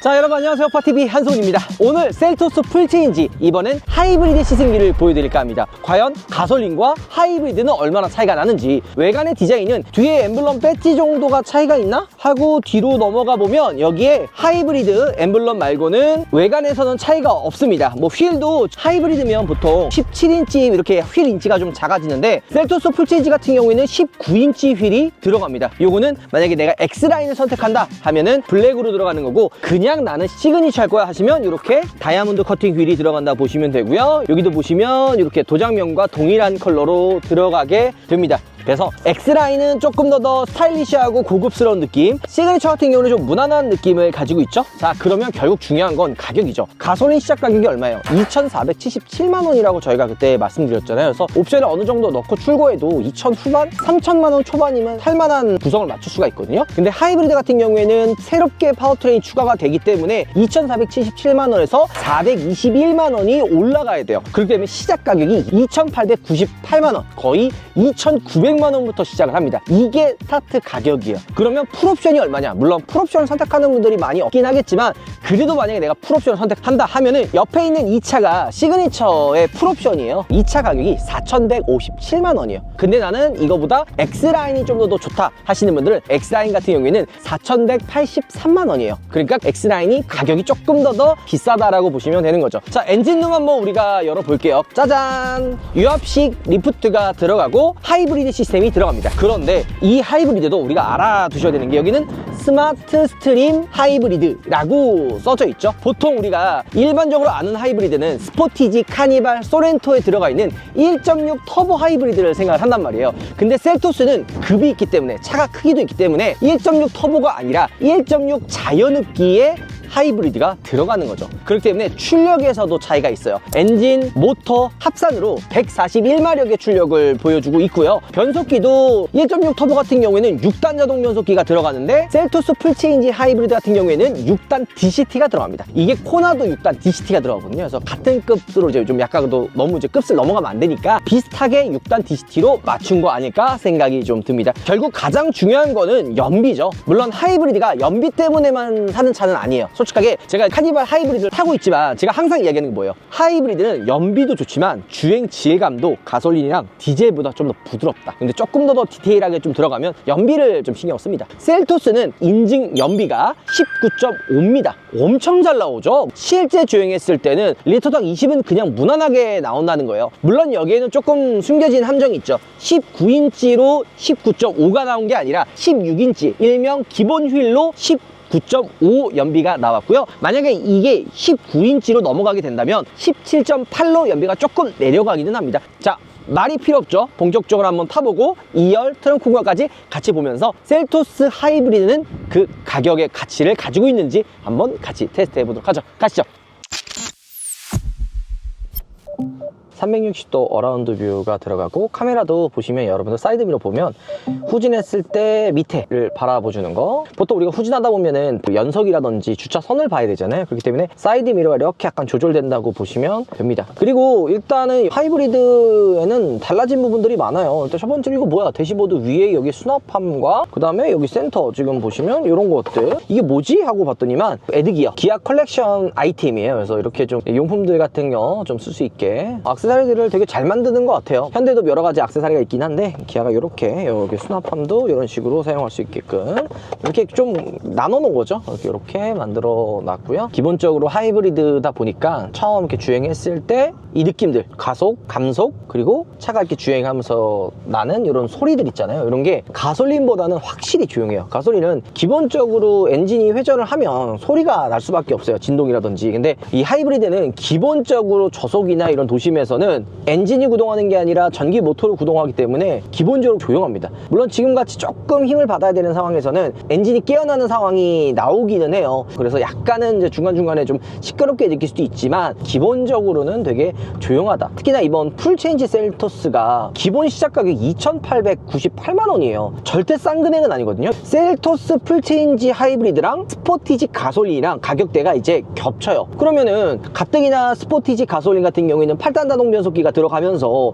자, 여러분 안녕하세요. 파TV 한손입니다. 오늘 셀토스 풀체인지, 이번엔 하이브리드 시승기를 보여드릴까 합니다. 과연 가솔린과 하이브리드는 얼마나 차이가 나는지, 외관의 디자인은 뒤에 엠블럼 배지 정도가 차이가 있나? 하고 뒤로 넘어가 보면 여기에 하이브리드 엠블럼 말고는 외관에서는 차이가 없습니다. 뭐 휠도 하이브리드면 보통 17인치 이렇게 휠 인치가 좀 작아지는데, 셀토스 풀체인지 같은 경우에는 19인치 휠이 들어갑니다. 요거는 만약에 내가 X라인을 선택한다 하면은 블랙으로 들어가는 거고, 그냥 나는 시그니처 할 거야 하시면 이렇게 다이아몬드 커팅 휠이 들어간다 보시면 되고요. 여기도 보시면 이렇게 도장면과 동일한 컬러로 들어가게 됩니다. 그래서 X라인은 조금 더 스타일리시하고 고급스러운 느낌, 시그니처 같은 경우는 좀 무난한 느낌을 가지고 있죠. 자, 그러면 결국 중요한 건 가격이죠. 가솔린 시작 가격이 얼마예요? 2,477만 원이라고 저희가 그때 말씀드렸잖아요. 그래서 옵션을 어느 정도 넣고 출고해도 2,000 후반, 3,000만 원 초반이면 살만한 구성을 맞출 수가 있거든요. 근데 하이브리드 같은 경우에는 새롭게 파워트레인이 추가가 되기 때문에 2,477만 원에서 421만 원이 올라가야 돼요. 그렇기 때문에 시작 가격이 2,898만 원, 거의 2,900만 원부터 시작을 합니다. 이게 스타트 가격이에요. 그러면 풀옵션이 얼마냐? 물론 풀옵션을 선택하는 분들이 많이 없긴 하겠지만, 그래도 만약에 내가 풀옵션을 선택한다 하면은 옆에 있는 이 차가 시그니처의 풀옵션이에요. 이 차 가격이 4,157만 원이에요. 근데 나는 이거보다 X라인이 좀 더 좋다 하시는 분들은 X라인 같은 경우에는 4,183만 원이에요. 그러니까 X라인이 가격이 조금 더 비싸다라고 보시면 되는 거죠. 자, 엔진룸 한번 우리가 열어볼게요. 짜잔! 유압식 리프트가 들어가고 하이브리드 시스템이 들어갑니다. 그런데 이 하이브리드도 우리가 알아두셔야 되는 게, 여기는 스마트 스트림 하이브리드라고 써져 있죠. 보통 우리가 일반적으로 아는 하이브리드는 스포티지, 카니발, 소렌토에 들어가 있는 1.6 터보 하이브리드를 생각을 한단 말이에요. 근데 셀토스는 급이 있기 때문에, 차가 크기도 있기 때문에 1.6 터보가 아니라 1.6 자연흡기의 하이브리드가 들어가는 거죠. 그렇기 때문에 출력에서도 차이가 있어요. 엔진, 모터 합산으로 141마력의 출력을 보여주고 있고요. 변속기도 1.6 터보 같은 경우에는 6단 자동 변속기가 들어가는데, 셀토스 풀체인지 하이브리드 같은 경우에는 6단 DCT가 들어갑니다. 이게 코나도 6단 DCT가 들어가거든요. 그래서 같은 급으로 이제 좀 약간 너무 이제 급을 넘어가면 안 되니까 비슷하게 6단 DCT로 맞춘 거 아닐까 생각이 좀 듭니다. 결국 가장 중요한 거는 연비죠. 물론 하이브리드가 연비 때문에만 사는 차는 아니에요. 솔직하게 제가 카니발 하이브리드를 타고 있지만 제가 항상 이야기하는 게 뭐예요? 하이브리드는 연비도 좋지만 주행 질감도 가솔린이랑 디젤보다 좀 더 부드럽다. 근데 조금 더 디테일하게 좀 들어가면 연비를 좀 신경 씁니다. 셀토스는 인증 연비가 19.5입니다. 엄청 잘 나오죠? 실제 주행했을 때는 리터당 20은 그냥 무난하게 나온다는 거예요. 물론 여기에는 조금 숨겨진 함정이 있죠. 19인치로 19.5가 나온 게 아니라 16인치, 일명 기본 휠로 9.5 연비가 나왔고요. 만약에 이게 19인치로 넘어가게 된다면 17.8로 연비가 조금 내려가기는 합니다. 자, 말이 필요 없죠. 본격적으로 한번 타보고 2열 트렁크 공간까지 같이 보면서 셀토스 하이브리드는 그 가격의 가치를 가지고 있는지 한번 같이 테스트 해보도록 하죠. 가시죠. 360도 어라운드 뷰가 들어가고, 카메라도 보시면 여러분들 사이드미러 보면 후진했을 때 밑에를 바라보주는 거, 보통 우리가 후진하다 보면은 연석이라든지 주차선을 봐야 되잖아요. 그렇기 때문에 사이드미러가 이렇게 약간 조절된다고 보시면 됩니다. 그리고 일단은 하이브리드에는 달라진 부분들이 많아요. 일단 첫 번째로 이거 뭐야? 대시보드 위에 여기 수납함과 그 다음에 여기 센터 지금 보시면 이런 것들, 이게 뭐지? 하고 봤더니만 에드기어 기아 컬렉션 아이템이에요. 그래서 이렇게 좀 용품들 같은 거 좀 쓸 수 있게 액세서리들을 되게 잘 만드는 것 같아요. 현대도 여러 가지 액세서리가 있긴 한데, 기아가 이렇게 여기 수납함도 이런 식으로 사용할 수 있게끔 이렇게 좀 나눠 놓은 거죠. 이렇게 만들어 놨고요. 기본적으로 하이브리드다 보니까 처음 이렇게 주행했을 때 이 느낌들, 가속, 감속, 그리고 차가 이렇게 주행하면서 나는 이런 소리들 있잖아요. 이런 게 가솔린보다는 확실히 조용해요. 가솔린은 기본적으로 엔진이 회전을 하면 소리가 날 수밖에 없어요. 진동이라든지. 근데 이 하이브리드는 기본적으로 저속이나 이런 도심에서는 엔진이 구동하는 게 아니라 전기 모터를 구동하기 때문에 기본적으로 조용합니다. 물론 지금같이 조금 힘을 받아야 되는 상황에서는 엔진이 깨어나는 상황이 나오기는 해요. 그래서 약간은 이제 중간중간에 좀 시끄럽게 느낄 수도 있지만, 기본적으로는 되게 조용하다. 특히나 이번 풀체인지 셀토스가 기본 시작 가격이 2,898만 원이에요. 절대 싼 금액은 아니거든요. 셀토스 풀체인지 하이브리드랑 스포티지 가솔린이랑 가격대가 이제 겹쳐요. 그러면은 가뜩이나 스포티지 가솔린 같은 경우에는 8단 자동 전자동 변속기가 들어가면서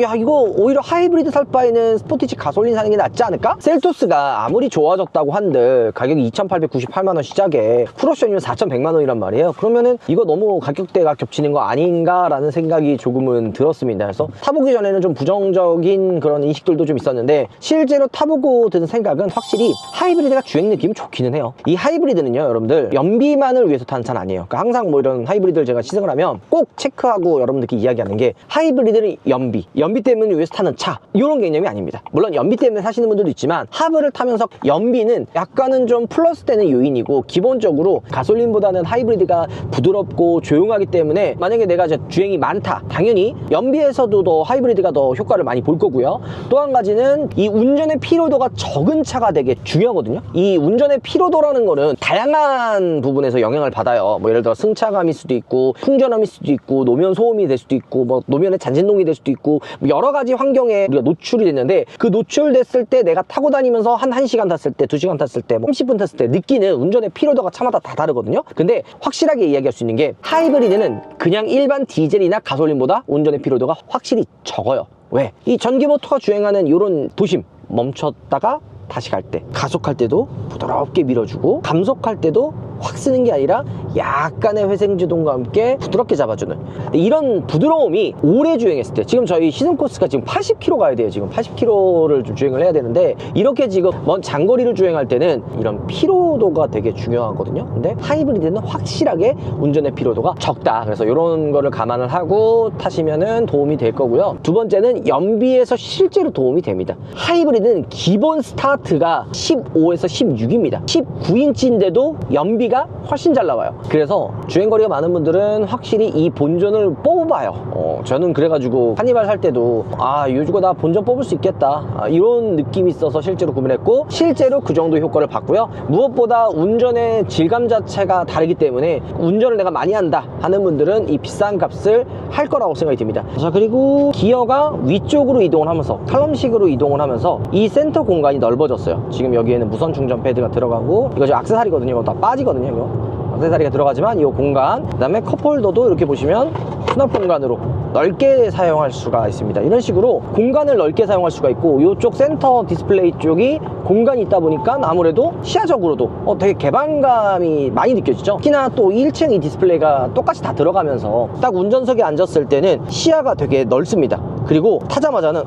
야 이거 오히려 하이브리드 살 바에는 스포티지 가솔린 사는 게 낫지 않을까? 셀토스가 아무리 좋아졌다고 한들 가격이 2,898만원 시작에 풀옵션이면 4,100만원이란 말이에요. 그러면은 이거 너무 가격대가 겹치는 거 아닌가라는 생각이 조금은 들었습니다. 그래서 타보기 전에는 좀 부정적인 그런 인식들도 좀 있었는데 실제로 타보고 든 생각은 확실히 하이브리드가 주행 느낌이 좋기는 해요. 이 하이브리드는요 여러분들 연비만을 위해서 타는 차는 아니에요. 그러니까 항상 뭐 이런 하이브리드를 제가 시승을 하면 꼭 체크하고 여러분들께 이야기하는 게 하이브리드는 연비 때문에 위해서 타는 차 이런 개념이 아닙니다. 물론 연비 때문에 사시는 분들도 있지만 하브를 타면서 연비는 약간은 좀 플러스 되는 요인이고 기본적으로 가솔린보다는 하이브리드가 부드럽고 조용하기 때문에 만약에 내가 이제 주행이 많다 당연히 연비에서도 더 하이브리드가 더 효과를 많이 볼 거고요. 또 한 가지는 이 운전의 피로도가 적은 차가 되게 중요하거든요. 이 운전의 피로도라는 거는 다양한 부분에서 영향을 받아요. 뭐 예를 들어 승차감일 수도 있고 풍전함일 수도 있고 노면 소음이 될 수도 있고 뭐 노면의 잔진동이 될 수도 있고 뭐 여러 가지 환경에 우리가 노출이 됐는데 그 노출됐을 때 내가 타고 다니면서 한 1시간 탔을 때 2시간 탔을 때 뭐 30분 탔을 때 느끼는 운전의 피로도가 차마다 다 다르거든요. 근데 확실하게 이야기할 수 있는 게 하이브리드는 그냥 일반 디젤이나 가솔린보다 운전의 피로도가 확실히 적어요. 왜? 이 전기 모터가 주행하는 이런 도심 멈췄다가 다시 갈 때 가속할 때도 부드럽게 밀어주고 감속할 때도 확 쓰는 게 아니라 약간의 회생제동과 함께 부드럽게 잡아주는 이런 부드러움이 오래 주행했을 때 지금 저희 시즌 코스가 지금 80km 가야 돼요. 지금 80km를 좀 주행을 해야 되는데 이렇게 지금 먼 장거리를 주행할 때는 이런 피로도가 되게 중요하거든요. 근데 하이브리드는 확실하게 운전의 피로도가 적다. 그래서 이런 거를 감안을 하고 타시면은 도움이 될 거고요. 두 번째는 연비에서 실제로 도움이 됩니다. 하이브리드는 기본 스타트가 15에서 16입니다 19인치인데도 연비가 훨씬 잘 나와요. 그래서 주행거리가 많은 분들은 확실히 이 본전을 뽑아요. 저는 그래가지고 카니발 살 때도 요주고 나 본전 뽑을 수 있겠다 이런 느낌이 있어서 실제로 구매를 했고 실제로 그 정도 효과를 봤고요. 무엇보다 운전의 질감 자체가 다르기 때문에 운전을 내가 많이 한다 하는 분들은 이 비싼 값을 할 거라고 생각이 듭니다. 자, 그리고 기어가 위쪽으로 이동을 하면서 칼럼식으로 이동을 하면서 이 센터 공간이 넓어졌어요. 지금 여기에는 무선 충전 패드가 들어가고 이거 지금 악세사리거든요. 이거 다 빠지거든요. 이거 악세사리가 들어가지만 이 공간, 그 다음에 컵홀더도 이렇게 보시면 수납 공간으로 넓게 사용할 수가 있습니다. 이런 식으로 공간을 넓게 사용할 수가 있고 이쪽 센터 디스플레이 쪽이 공간이 있다 보니까 아무래도 시야적으로도 되게 개방감이 많이 느껴지죠. 특히나 또 1층 이 디스플레이가 똑같이 다 들어가면서 딱 운전석에 앉았을 때는 시야가 되게 넓습니다. 그리고 타자마자는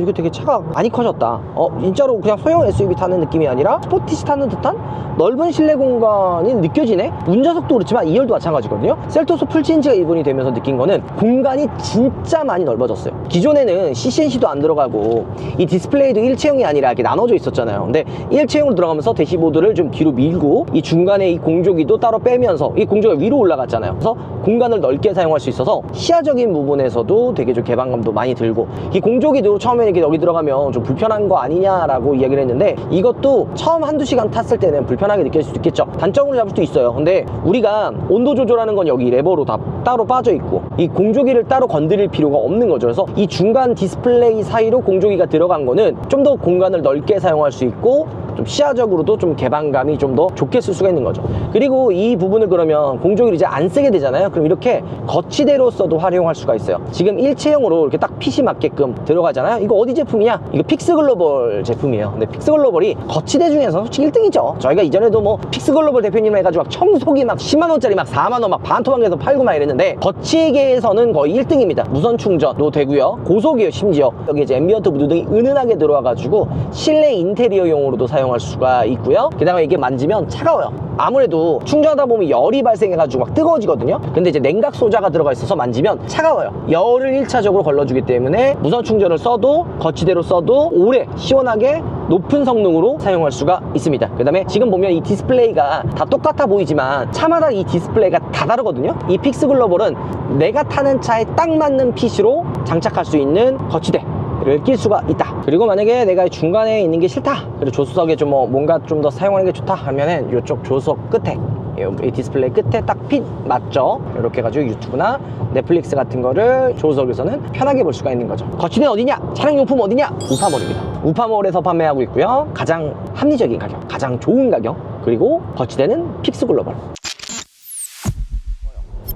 이거 되게 차가 많이 커졌다. 진짜로 그냥 소형 SUV 타는 느낌이 아니라 스포티지 타는 듯한 넓은 실내 공간이 느껴지네. 운전석도 그렇지만 2열도 마찬가지거든요. 셀토스 풀체인지가 이번이 되면서 느낀 거는 공간이 진짜 많이 넓어졌어요. 기존에는 CCNC도 안 들어가고 이 디스플레이도 일체형이 아니라 이렇게 나눠져 있었잖아요. 근데 일체형으로 들어가면서 대시보드를 좀 뒤로 밀고 이 중간에 이 공조기도 따로 빼면서 이 공조기가 위로 올라갔잖아요. 그래서 공간을 넓게 사용할 수 있어서 시야적인 부분에서도 되게 좀 개방감도 많이 들고 이 공조기도 처음에 이렇게 여기 들어가면 좀 불편한 거 아니냐라고 이야기를 했는데 이것도 처음 한두 시간 탔을 때는 불편하게 느낄 수도 있겠죠. 단점으로 잡을 수도 있어요. 근데 우리가 온도 조절하는 건 여기 레버로 다 따로 빠져 있고 이 공조기를 따로 건드릴 필요가 없는 거죠. 그래서 이 중간 디스플레이 사이로 공조기가 들어간 거는 좀 더 공간을 넓게 사용할 수 있고 좀 시야적으로도 좀 개방감이 좀 더 좋게 쓸 수가 있는 거죠. 그리고 이 부분을 그러면 공조기를 이제 안 쓰게 되잖아요. 그럼 이렇게 거치대로서도 활용할 수가 있어요. 지금 일체형으로 이렇게 딱 핏이 맞게끔 들어가잖아요. 이거 어디 제품이냐? 이거 픽스글로벌 제품이에요. 근데 픽스글로벌이 거치대 중에서 솔직히 1등이죠. 저희가 이전에도 뭐 픽스글로벌 대표님 해가지고 막 청소기 막 10만원짜리 막 4만원 막 반토막에서 팔고 막 이랬는데 거치계에서는 거의 1등입니다. 무선 충전도 되고요. 고속이에요. 심지어 여기 이제 앰비언트 무드 등이 은은하게 들어와가지고 실내 인테리어용으로도 사용할 수가 있고요. 게다가 이게 만지면 차가워요. 아무래도 충전하다 보면 열이 발생해가지고 막 뜨거워지거든요. 근데 이제 냉각 소자가 들어가 있어서 만지면 차가워요. 열을 1차적으로 걸러주기 때문에 무선 충전을 써도 거치대로 써도 오래 시원하게 높은 성능으로 사용할 수가 있습니다. 그 다음에 지금 보면 이 디스플레이가 다 똑같아 보이지만 차마다 이 디스플레이가 다 다르거든요. 이 픽스글로벌은 내가 타는 차에 딱 맞는 핏으로 장착할 수 있는 거치대 를 낄 수가 있다. 그리고 만약에 내가 중간에 있는 게 싫다, 그리고 조수석에 좀 뭔가 좀 더 사용하는 게 좋다 하면은 이쪽 조수석 끝에 이 디스플레이 끝에 딱 핏 맞죠? 이렇게 해가지고 유튜브나 넷플릭스 같은 거를 조수석에서는 편하게 볼 수가 있는 거죠. 거치대는 어디냐? 차량용품 어디냐? 우파몰입니다. 우파몰에서 판매하고 있고요. 가장 합리적인 가격, 가장 좋은 가격, 그리고 거치대는 픽스글로벌.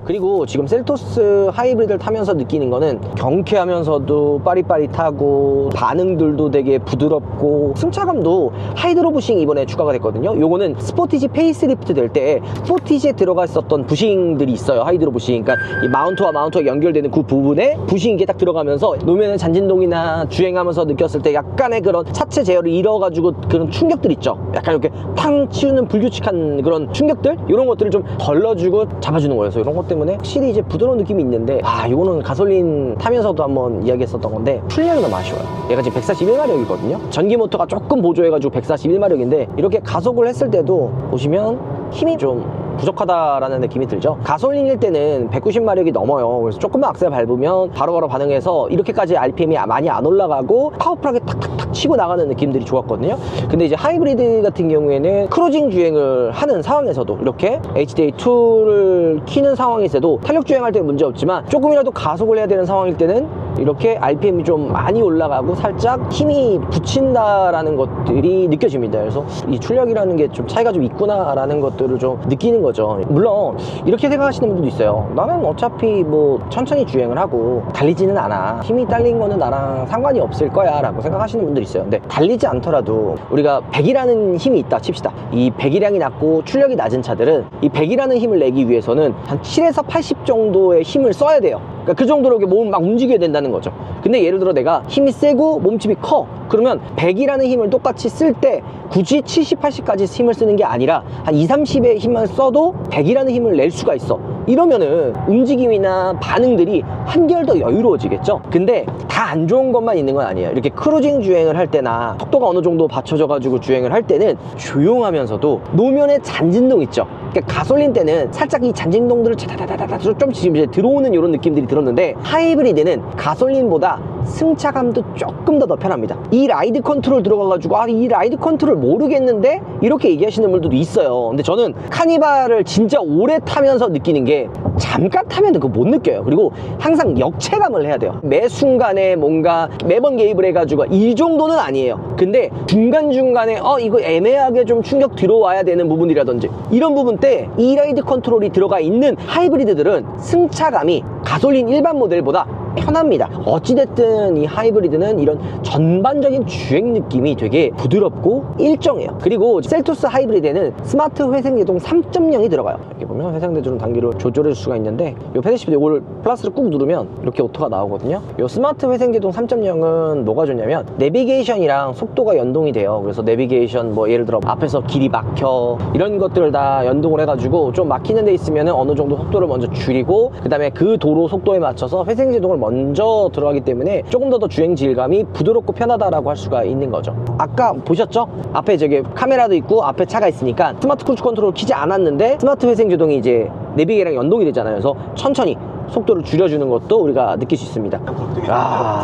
그리고 지금 셀토스 하이브리드를 타면서 느끼는 거는 경쾌하면서도 빠릿빠릿하고 반응들도 되게 부드럽고 승차감도 하이드로 부싱 이번에 추가가 됐거든요. 요거는 스포티지 페이스리프트 될 때 스포티지에 들어가 있었던 부싱들이 있어요. 하이드로 부싱. 그러니까 이 마운트와 마운트가 연결되는 그 부분에 부싱이 게 딱 들어가면서 노면의 잔진동이나 주행하면서 느꼈을 때 약간의 그런 차체 제어를 잃어가지고 그런 충격들 있죠. 약간 이렇게 팡 치우는 불규칙한 그런 충격들, 이런 것들을 좀 덜어주고 잡아주는 거예요. 그래서 이런 것 때문에 확실히 이제 부드러운 느낌이 있는데, 이거는 가솔린 타면서도 한번 이야기했었던 건데 출력이 너무 아쉬워요. 얘가 지금 141마력이거든요 전기 모터가 조금 보조해가지고 141마력인데 이렇게 가속을 했을 때도 보시면 힘이 좀 부족하다라는 느낌이 들죠. 가솔린일 때는 190마력이 넘어요. 그래서 조금만 악셀 밟으면 바로바로 반응해서 이렇게까지 RPM이 많이 안 올라가고 파워풀하게 탁탁탁 치고 나가는 느낌들이 좋았거든요. 근데 이제 하이브리드 같은 경우에는 크루징 주행을 하는 상황에서도 이렇게 HDA2를 키는 상황에서도 탄력 주행할 때 문제 없지만 조금이라도 가속을 해야 되는 상황일 때는 이렇게 RPM이 좀 많이 올라가고 살짝 힘이 붙인다라는 것들이 느껴집니다. 그래서 이 출력이라는 게 좀 차이가 좀 있구나라는 것들을 좀 느끼는 거죠. 물론 이렇게 생각하시는 분들도 있어요. 나는 어차피 뭐 천천히 주행을 하고 달리지는 않아, 힘이 딸린 거는 나랑 상관이 없을 거야 라고 생각하시는 분들이 있어요. 근데 달리지 않더라도 우리가 100이라는 힘이 있다 칩시다. 이 배기량이 낮고 출력이 낮은 차들은 이 100이라는 힘을 내기 위해서는 한 7에서 80 정도의 힘을 써야 돼요. 그러니까 그 정도로 몸을 막 움직여야 된다는 거죠. 근데 예를 들어 내가 힘이 세고 몸집이 커, 그러면 100이라는 힘을 똑같이 쓸 때 굳이 70, 80까지 힘을 쓰는 게 아니라 한 2, 30의 힘만 써도 100이라는 힘을 낼 수가 있어. 이러면은 움직임이나 반응들이 한결 더 여유로워지겠죠. 근데 다 안 좋은 것만 있는 건 아니에요. 이렇게 크루징 주행을 할 때나 속도가 어느 정도 받쳐져 가지고 주행을 할 때는 조용하면서도 노면의 잔진동 있죠. 그러니까 가솔린 때는 살짝 이 잔진동들을 차다다다다 좀 지금 이제 들어오는 이런 느낌들이 들었는데, 하이브리드는 가솔린보다 승차감도 조금 더 편합니다. 이 라이드 컨트롤 들어가가지고 이 라이드 컨트롤 모르겠는데 이렇게 얘기하시는 분들도 있어요. 근데 저는 카니발을 진짜 오래 타면서 느끼는 게 잠깐 타면 그거 못 느껴요. 그리고 항상 역체감을 해야 돼요. 매 순간에 뭔가 매번 개입을 해가지고 이 정도는 아니에요. 근데 중간중간에 이거 애매하게 좀 충격 들어와야 되는 부분이라든지 이런 부분 때 이 라이드 컨트롤이 들어가 있는 하이브리드들은 승차감이 가솔린 일반 모델보다 편합니다. 어찌됐든 이 하이브리드는 이런 전반적인 주행 느낌이 되게 부드럽고 일정해요. 그리고 셀토스 하이브리드에는 스마트 회생제동 3.0이 들어가요. 이렇게 보면 회생제동 단기로 조절할 수가 있는데 이 패드시프트 이걸 플러스를 꾹 누르면 이렇게 오토가 나오거든요. 이 스마트 회생제동 3.0은 뭐가 좋냐면 내비게이션이랑 속도가 연동이 돼요. 그래서 내비게이션 뭐 예를 들어 앞에서 길이 막혀 이런 것들을 다 연동을 해가지고 좀 막히는 데 있으면 어느 정도 속도를 먼저 줄이고 그 다음에 그 도로 속도에 맞춰서 회생제동을 먼저 들어가기 때문에 조금 더 주행 질감이 부드럽고 편하다라고 할 수가 있는 거죠. 아까 보셨죠? 앞에 저기 카메라도 있고 앞에 차가 있으니까 스마트 크루즈 컨트롤 키지 않았는데 스마트 회생제동이 이제 내비게이랑 연동이 되잖아요. 그래서 천천히 속도를 줄여주는 것도 우리가 느낄 수 있습니다.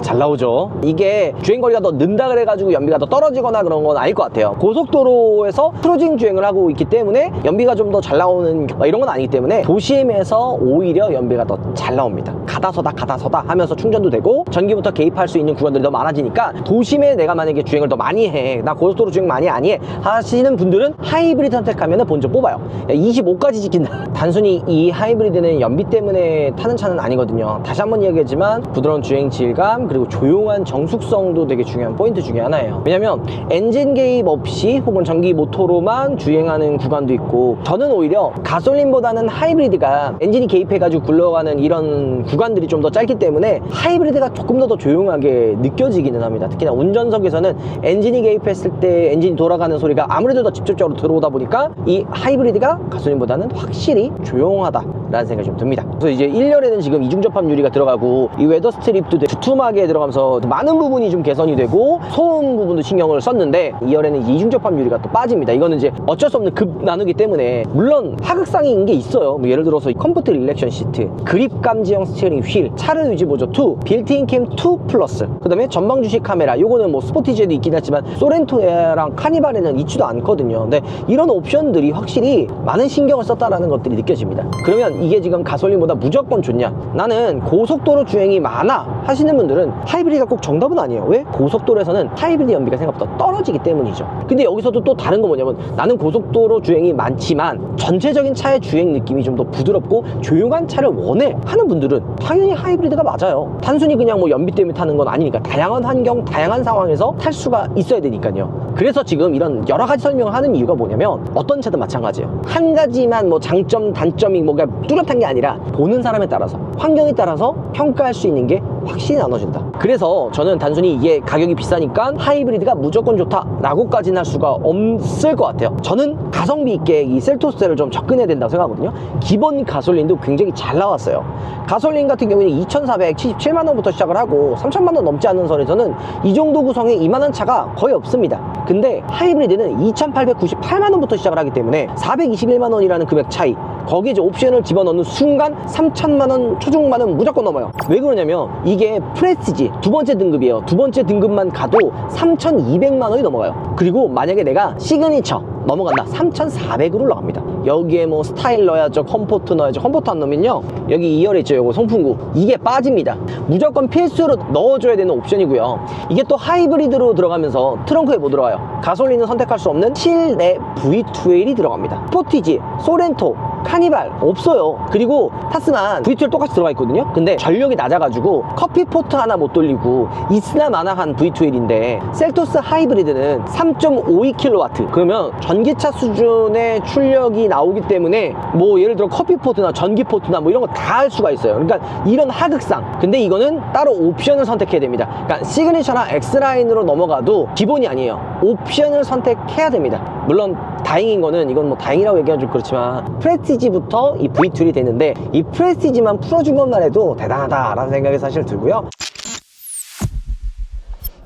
잘 나오죠. 이게 주행거리가 더 는다 그래가지고 연비가 더 떨어지거나 그런 건 아닐 것 같아요. 고속도로에서 크루징 주행을 하고 있기 때문에 연비가 좀 더 잘 나오는 이런 건 아니기 때문에 도심에서 오히려 연비가 더 잘 나옵니다. 가다 서다 하면서 충전도 되고 전기부터 개입할 수 있는 구간들이 더 많아지니까 도심에 내가 만약에 주행을 더 많이 해, 나 고속도로 주행 많이 안 해 하시는 분들은 하이브리드 선택하면 본전 뽑아요. 25까지 지킨다. 단순히 이 하이브리드는 연비 때문에 타는 차는 아니거든요. 다시 한번 이야기하지만 부드러운 주행 질감 그리고 조용한 정숙성도 되게 중요한 포인트 중에 하나예요. 왜냐면 엔진 개입 없이 혹은 전기 모터로만 주행하는 구간도 있고, 저는 오히려 가솔린보다는 하이브리드가 엔진이 개입해가지고 굴러가는 이런 구간들이 좀 더 짧기 때문에 하이브리드가 조금 더 조용하게 느껴지기는 합니다. 특히나 운전석에서는 엔진이 개입했을 때 엔진이 돌아가는 소리가 아무래도 더 직접적으로 들어오다 보니까 이 하이브리드가 가솔린보다는 확실히 조용하다라는 생각이 좀 듭니다. 그래서 이제 1열에는 지금 이중 접합 유리가 들어가고 이 웨더 스트립도 두툼하게 들어가면서 많은 부분이 좀 개선이 되고 소음 부분도 신경을 썼는데 2열에는 이중 접합 유리가 또 빠집니다. 이거는 이제 어쩔 수 없는 급 나누기 때문에 물론 하극상인 게 있어요. 뭐 예를 들어서 컴포트 릴렉션 시트, 그립 감지형 스티어링 휠, 차를 유지 보조 2, 빌트인 캠 2 플러스, 그 다음에 전방 주시 카메라. 요거는 뭐 스포티지에도 있긴 하지만 소렌토랑 카니발에는 있지도 않거든요. 근데 이런 옵션들이 확실히 많은 신경을 썼다라는 것들이 느껴집니다. 그러면 이게 지금 가솔린보다 무조건 좋냐? 나는 고속도로 주행이 많아 하시는 분들은 하이브리드가 꼭 정답은 아니에요. 왜? 고속도로에서는 하이브리드 연비가 생각보다 떨어지기 때문이죠. 근데 여기서도 또 다른 거 뭐냐면 나는 고속도로 주행이 많지만 전체적인 차의 주행 느낌이 좀 더 부드럽고 조용한 차를 원해 하는 분들은 당연히 하이브리드가 맞아요. 단순히 그냥 뭐 연비 때문에 타는 건 아니니까 다양한 환경, 다양한 상황에서 탈 수가 있어야 되니까요. 그래서 지금 이런 여러 가지 설명을 하는 이유가 뭐냐면 어떤 차든 마찬가지예요. 한 가지만 뭐 장점, 단점이 뭐가 뚜렷한 게 아니라 보는 사람에 따라서 환경에 따라서 평가할 수 있는 게 확실히 나눠진다. 그래서 저는 단순히 이게 가격이 비싸니까 하이브리드가 무조건 좋다라고까지는 할 수가 없을 것 같아요. 저는 가성비 있게 이 셀토스를 좀 접근해야 된다고 생각하거든요. 기본 가솔린도 굉장히 잘 나왔어요. 가솔린 같은 경우에는 2,477만원부터 시작을 하고 3,000만원 넘지 않는 선에서는 이 정도 구성의 이만한 차가 거의 없습니다. 근데 하이브리드는 2,898만원부터 시작을 하기 때문에 421만원이라는 금액 차이, 거기에 이제 옵션을 집어넣는 순간 3,000만원 초중반은 무조건 넘어요. 왜 그러냐면 이게 프레스티지 두 번째 등급이에요. 두 번째 등급만 가도 3,200만원이 넘어가요. 그리고 만약에 내가 시그니처 넘어간다, 3,400으로 올라갑니다. 여기에 뭐 스타일 넣어야죠, 컴포트 넣어야죠. 컴포트 안 넣으면요, 여기 2열 있죠, 요거 송풍구, 이게 빠집니다. 무조건 필수로 넣어줘야 되는 옵션이고요. 이게 또 하이브리드로 들어가면서 트렁크에 뭐 들어가요? 가솔린은 선택할 수 없는 실내 V2L이 들어갑니다. 스포티지, 소렌토, 카니발 없어요. 그리고 타스만 V2L 똑같이 들어가 있거든요. 근데 전력이 낮아가지고 커피포트 하나 못 돌리고 있으나 마나한 V2L인데 셀토스 하이브리드는 3.52kW, 그러면 전기차 수준의 출력이 나오기 때문에 뭐 예를 들어 커피포트나 전기포트나 뭐 이런 거 다 할 수가 있어요. 그러니까 이런 하극상. 근데 이거는 따로 옵션을 선택해야 됩니다. 그러니까 시그니처나 X라인으로 넘어가도 기본이 아니에요. 옵션을 선택해야 됩니다. 물론 다행인 거는, 이건 뭐 다행이라고 얘기하면 좀 그렇지만, 프레스티지부터 이 V2L이 되는데 이 프레스티지만 풀어준 것만 해도 대단하다라는 생각이 사실 들고요.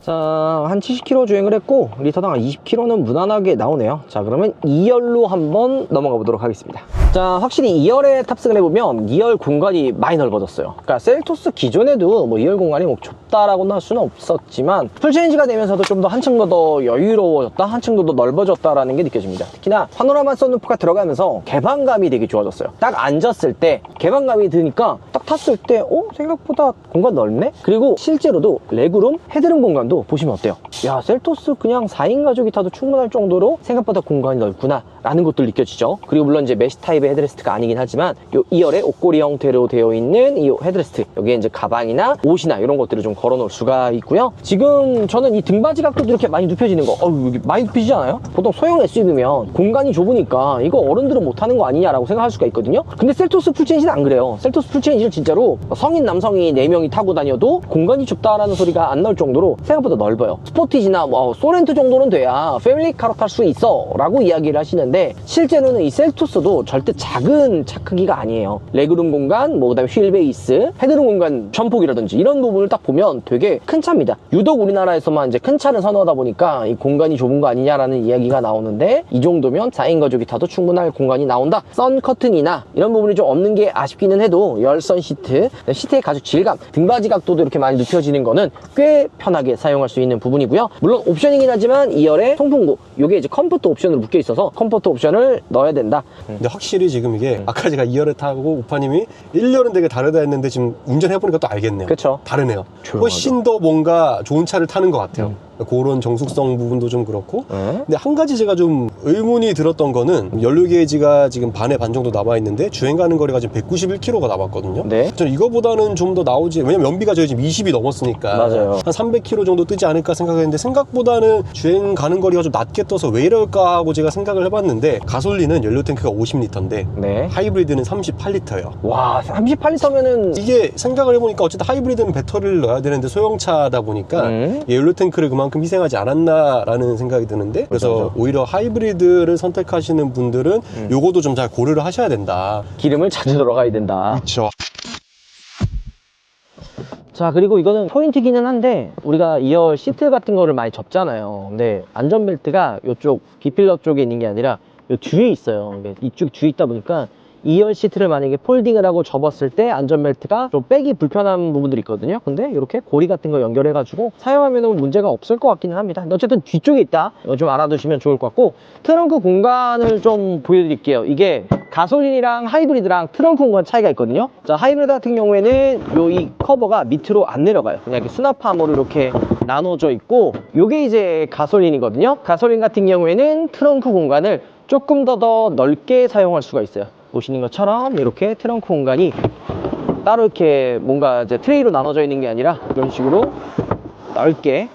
자, 한 70km 주행을 했고 리터당 한 20km는 무난하게 나오네요. 자, 그러면 2열로 한번 넘어가 보도록 하겠습니다. 자, 확실히 2열에 탑승을 해보면 2열 공간이 많이 넓어졌어요. 그러니까 셀토스 기존에도 뭐 2열 공간이 뭐 좁다라고는 할 수는 없었지만 풀체인지가 되면서도 좀 더 한층 더 여유로워졌다, 한층 더 넓어졌다라는 게 느껴집니다. 특히나 파노라마 선루프가 들어가면서 개방감이 되게 좋아졌어요. 딱 앉았을 때 개방감이 드니까 딱 탔을 때 생각보다 공간 넓네? 그리고 실제로도 레그룸, 헤드룸 공간도 보시면 어때요? 야, 셀토스 그냥 4인 가족이 타도 충분할 정도로 생각보다 공간이 넓구나 라는 것들 느껴지죠. 그리고 물론 이제 메쉬 타입의 헤드레스트가 아니긴 하지만 요 2열에 옷걸이 형태로 되어 있는 이 헤드레스트, 여기에 이제 가방이나 옷이나 이런 것들을 좀 걸어 놓을 수가 있고요. 지금 저는 이 등받이 각도도 이렇게 많이 눕혀지는 거, 여기 많이 눕히지 않아요? 보통 소형 SUV면 공간이 좁으니까 이거 어른들은 못 타는 거 아니냐라고 생각할 수가 있거든요. 근데 셀토스 풀체인지는 안 그래요. 셀토스 풀체인지는 진짜로 성인 남성이 4명이 타고 다녀도 공간이 좁다라는 소리가 안 나올 정도로 생각보다 넓어요. 스포티지나 뭐 소렌토 정도는 돼야 패밀리카로 탈 수 있어 라고 이야기를 하시는데, 실제로는 이 셀토스도 절대 작은 차 크기가 아니에요. 레그룸 공간, 뭐 그다음에 휠 베이스, 헤드룸 공간 전폭이라든지 이런 부분을 딱 보면 되게 큰 차입니다. 유독 우리나라에서만 이제 큰 차를 선호하다 보니까 이 공간이 좁은 거 아니냐라는 이야기가 나오는데, 이 정도면 4인 가족이 타도 충분할 공간이 나온다. 선 커튼이나 이런 부분이 좀 없는 게 아쉽기는 해도 열선 시트, 시트의 가죽 질감, 등받이 각도도 이렇게 많이 눕혀지는 거는 꽤 편하게 사용할 수 있는 부분이고요. 물론 옵션이긴 하지만 2열에 통풍구, 요게 이제 컴포트 옵션으로 묶여 있어서 컴포트 옵션을 넣어야 된다. 근데 확실히 지금 이게 아까 제가 2열에 타고 우파님이 1열은 되게 다르다 했는데 지금 운전해보니까 또 알겠네요. 그쵸. 다르네요. 조용하죠. 훨씬 더 뭔가 좋은 차를 타는 것 같아요. 그런 정숙성 부분도 좀 그렇고. 근데 한 가지 제가 좀 의문이 들었던 거는, 연료 게이지가 지금 반에 반 정도 남아 있는데 주행 가는 거리가 지금 191km가 남았거든요. 네. 저는 이거보다는 좀 더 나오지, 왜냐면 연비가 저희 지금 20이 넘었으니까 맞아요. 한 300km 정도 뜨지 않을까 생각했는데, 생각보다는 주행 가는 거리가 좀 낮게 떠서 왜 이럴까 하고 제가 생각을 해봤는데, 가솔린은 연료 탱크가 50리터인데 네. 하이브리드는 38리터예요. 와, 38리터면은 이게 생각을 해보니까 어쨌든 하이브리드는 배터리를 넣어야 되는데 소형차다 보니까 연료 탱크를 그만큼 희생하지 않았나라는 생각이 드는데, 그래서 그렇죠. 오히려 하이브리드를 선택하시는 분들은 요거도 좀 잘 고려를 하셔야 된다. 기름을 자주 들어가야 된다. 그렇죠. 자, 그리고 이거는 포인트기는 한데, 우리가 2열 시트 같은 거를 많이 접잖아요. 근데 안전벨트가 이쪽 B필러 쪽에 있는 게 아니라 이 뒤에 있어요. 이쪽 뒤에 있다 보니까 2열 시트를 만약에 폴딩을 하고 접었을 때 안전벨트가 좀 빼기 불편한 부분들이 있거든요. 근데 이렇게 고리 같은 거 연결해가지고 사용하면 문제가 없을 것 같기는 합니다. 근데 어쨌든 뒤쪽에 있다. 이거 좀 알아두시면 좋을 것 같고, 트렁크 공간을 좀 보여드릴게요. 이게 가솔린이랑 하이브리드랑 트렁크 공간 차이가 있거든요. 자, 하이브리드 같은 경우에는 이 커버가 밑으로 안 내려가요. 그냥 이렇게 수납함으로 이렇게 나눠져 있고, 요게 이제 가솔린이거든요. 가솔린 같은 경우에는 트렁크 공간을 조금 더 넓게 사용할 수가 있어요. 보시는 것처럼 이렇게 트렁크 공간이 따로 이렇게 뭔가 이제 트레이로 나눠져 있는 게 아니라 이런 식으로 넓게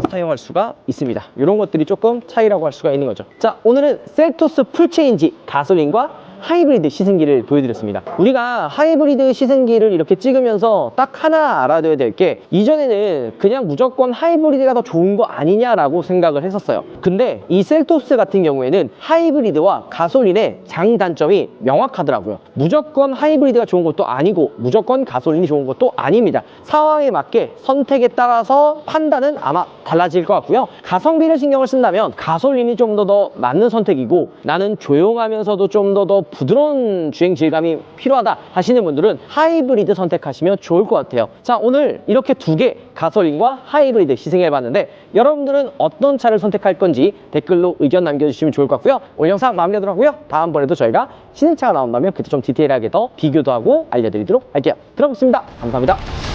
사용할 수가 있습니다. 이런 것들이 조금 차이라고 할 수가 있는 거죠. 자, 오늘은 셀토스 풀체인지 가솔린과 하이브리드 시승기를 보여드렸습니다. 우리가 하이브리드 시승기를 이렇게 찍으면서 딱 하나 알아둬야 될 게, 이전에는 그냥 무조건 하이브리드가 더 좋은 거 아니냐라고 생각을 했었어요. 근데 이 셀토스 같은 경우에는 하이브리드와 가솔린의 장단점이 명확하더라고요. 무조건 하이브리드가 좋은 것도 아니고 무조건 가솔린이 좋은 것도 아닙니다. 상황에 맞게 선택에 따라서 판단은 아마 달라질 것 같고요. 가성비를 신경을 쓴다면 가솔린이 좀 더 맞는 선택이고, 나는 조용하면서도 좀 더 부드러운 주행 질감이 필요하다 하시는 분들은 하이브리드 선택하시면 좋을 것 같아요. 자, 오늘 이렇게 두 개 가솔린과 하이브리드 시승해 봤는데, 여러분들은 어떤 차를 선택할 건지 댓글로 의견 남겨주시면 좋을 것 같고요. 오늘 영상 마무리 하도록 하고요. 다음번에도 저희가 신차가 나온다면 그때 좀 디테일하게 더 비교도 하고 알려드리도록 할게요. 들어보겠습니다. 감사합니다.